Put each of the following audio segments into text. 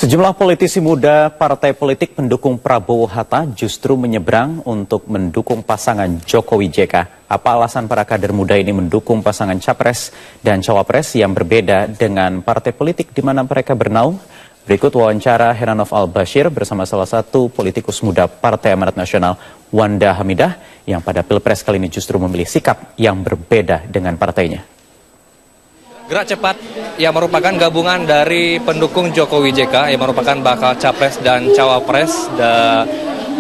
Sejumlah politisi muda partai politik pendukung Prabowo Hatta justru menyeberang untuk mendukung pasangan Jokowi JK. Apa alasan para kader muda ini mendukung pasangan Capres dan Cawapres yang berbeda dengan partai politik di mana mereka bernaung? Berikut wawancara Heranov Al-Bashir bersama salah satu politikus muda Partai Amanat Nasional, Wanda Hamidah, yang pada Pilpres kali ini justru memilih sikap yang berbeda dengan partainya. Gerak Cepat yang merupakan gabungan dari pendukung Jokowi JK yang merupakan bakal Capres dan Cawapres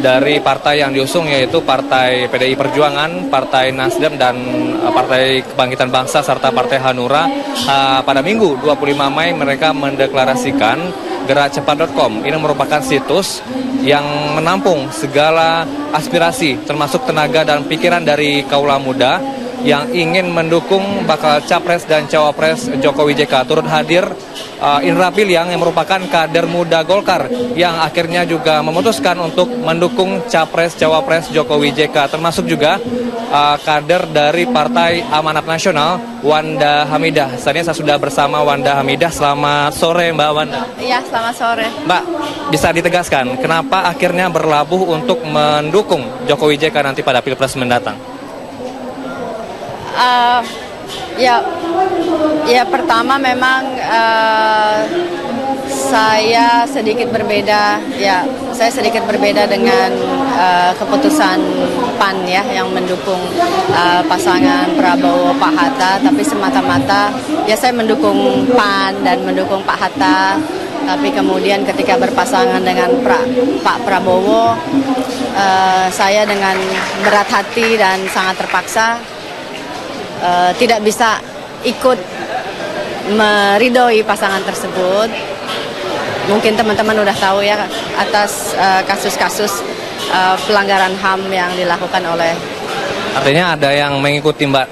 dari partai yang diusung, yaitu Partai PDI Perjuangan, Partai Nasdem, dan Partai Kebangkitan Bangsa serta Partai Hanura. Pada Minggu 25 Mei mereka mendeklarasikan gerakcepat.com. Ini merupakan situs yang menampung segala aspirasi termasuk tenaga dan pikiran dari kaula muda yang ingin mendukung bakal Capres dan Cawapres Jokowi JK. Turut hadir Indra Piliang yang merupakan kader muda Golkar yang akhirnya juga memutuskan untuk mendukung Capres Cawapres Jokowi JK, termasuk juga kader dari Partai Amanat Nasional, Wanda Hamidah. Saat ini saya sudah bersama Wanda Hamidah. Selamat sore Mbak Wanda. Iya, selamat sore. Mbak, bisa ditegaskan kenapa akhirnya berlabuh untuk mendukung Jokowi JK nanti pada Pilpres mendatang? Ya pertama memang saya sedikit berbeda. Ya, saya sedikit berbeda dengan keputusan PAN ya yang mendukung pasangan Prabowo Pak Hatta. Tapi semata-mata ya saya mendukung PAN dan mendukung Pak Hatta. Tapi kemudian ketika berpasangan dengan Pak Prabowo, saya dengan berat hati dan sangat terpaksa tidak bisa ikut meridoi pasangan tersebut. Mungkin teman-teman udah tahu ya atas kasus-kasus pelanggaran HAM yang dilakukan oleh. Artinya ada yang mengikuti Mbak.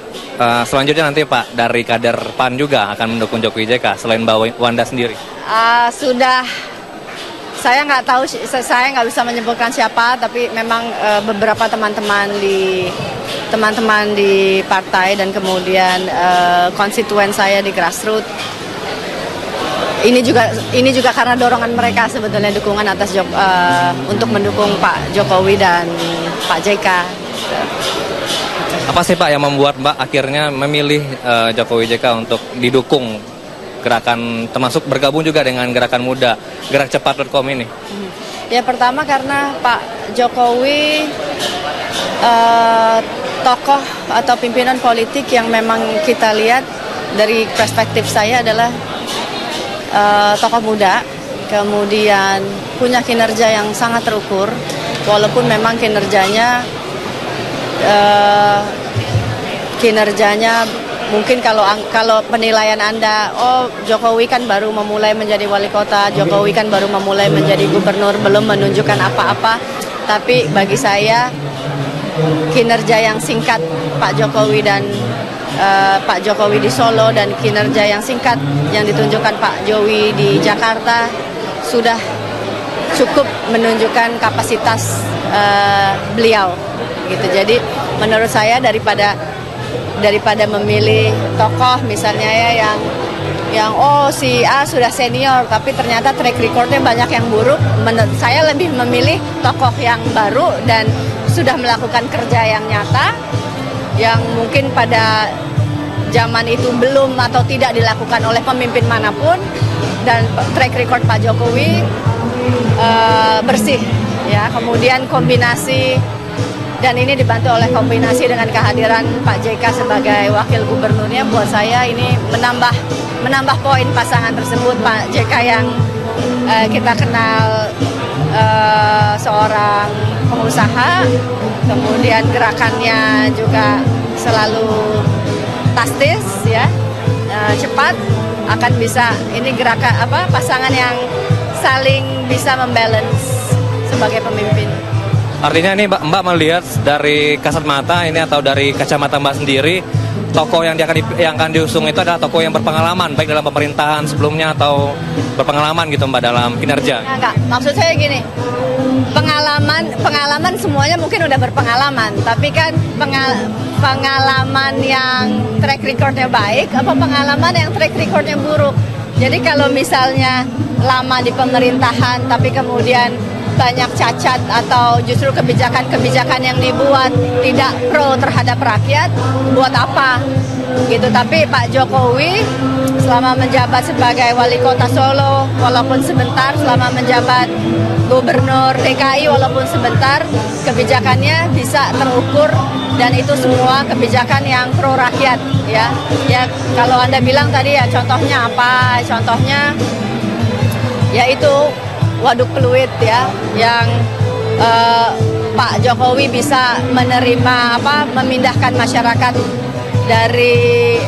Selanjutnya nanti Pak dari kader PAN juga akan mendukung Jokowi JK selain Mbak Wanda sendiri. Sudah, saya nggak tahu, saya nggak bisa menyebutkan siapa, tapi memang beberapa teman-teman di partai dan kemudian konstituen saya di grassroots. Ini juga karena dorongan mereka sebetulnya, dukungan atas untuk mendukung Pak Jokowi dan Pak JK. Apa sih Pak yang membuat Mbak akhirnya memilih Jokowi JK untuk didukung gerakan, termasuk bergabung juga dengan gerakan muda gerakcepat.com ini? Ya pertama karena Pak Jokowi tokoh atau pimpinan politik yang memang kita lihat dari perspektif saya adalah tokoh muda, kemudian punya kinerja yang sangat terukur, walaupun memang kinerjanya mungkin kalau penilaian Anda, Jokowi kan baru memulai menjadi wali kota, Jokowi kan baru memulai menjadi gubernur, belum menunjukkan apa-apa. Tapi bagi saya kinerja yang singkat Pak Jokowi dan Pak Jokowi di Solo dan kinerja yang singkat yang ditunjukkan Pak Jokowi di Jakarta sudah cukup menunjukkan kapasitas beliau gitu. Jadi menurut saya daripada memilih tokoh misalnya ya yang si A sudah senior tapi ternyata track recordnya banyak yang buruk, menurut saya lebih memilih tokoh yang baru dan sudah melakukan kerja yang nyata yang mungkin pada zaman itu belum atau tidak dilakukan oleh pemimpin manapun. Dan track record Pak Jokowi bersih ya, kemudian kombinasi, dan ini dibantu oleh kombinasi dengan kehadiran Pak JK sebagai wakil gubernurnya. Buat saya ini menambah poin pasangan tersebut. Pak JK yang kita kenal seorang pengusaha, kemudian gerakannya juga selalu tastis ya, cepat, akan bisa ini gerakan pasangan yang saling bisa membalance sebagai pemimpin. Artinya ini Mbak melihat dari kasat mata ini atau dari kacamata Mbak sendiri, tokoh yang akan diusung itu adalah tokoh yang berpengalaman baik dalam pemerintahan sebelumnya atau berpengalaman gitu Mbak dalam kinerja. Ya, enggak, maksud saya gini, pengalaman semuanya mungkin udah berpengalaman, tapi kan pengalaman yang track recordnya baik apa pengalaman yang track recordnya buruk. Jadi kalau misalnya lama di pemerintahan tapi kemudian banyak cacat atau justru kebijakan-kebijakan yang dibuat tidak pro terhadap rakyat, buat apa? Gitu. Tapi Pak Jokowi selama menjabat sebagai wali kota Solo, walaupun sebentar, selama menjabat gubernur DKI walaupun sebentar, kebijakannya bisa terukur dan itu semua kebijakan yang pro rakyat, ya. Ya kalau Anda bilang tadi ya contohnya apa? Contohnya yaitu waduk Pluit ya, yang Pak Jokowi bisa menerima memindahkan masyarakat dari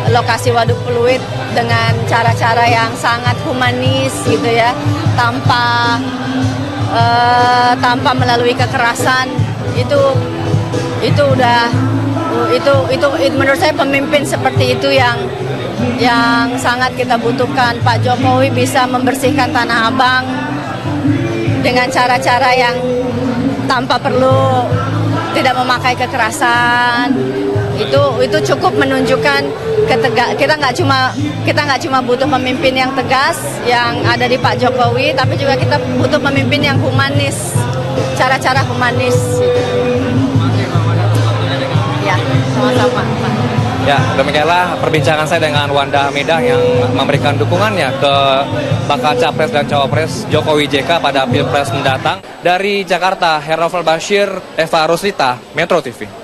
lokasi waduk Pluit dengan cara-cara yang sangat humanis gitu ya, tanpa melalui kekerasan. Itu menurut saya pemimpin seperti itu yang sangat kita butuhkan. Pak Jokowi bisa membersihkan Tanah Abang dengan cara-cara yang tanpa perlu tidak memakai kekerasan. Itu cukup menunjukkan kita nggak cuma butuh pemimpin yang tegas yang ada di Pak Jokowi, tapi juga kita butuh pemimpin yang humanis, cara-cara humanis. Ya, sama-sama. Ya, demikianlah perbincangan saya dengan Wanda Hamidah yang memberikan dukungannya ke bakal Capres dan Cawapres Jokowi JK pada Pilpres mendatang. Dari Jakarta, Hernovel Bashir, Eva Ruslita, Metro TV.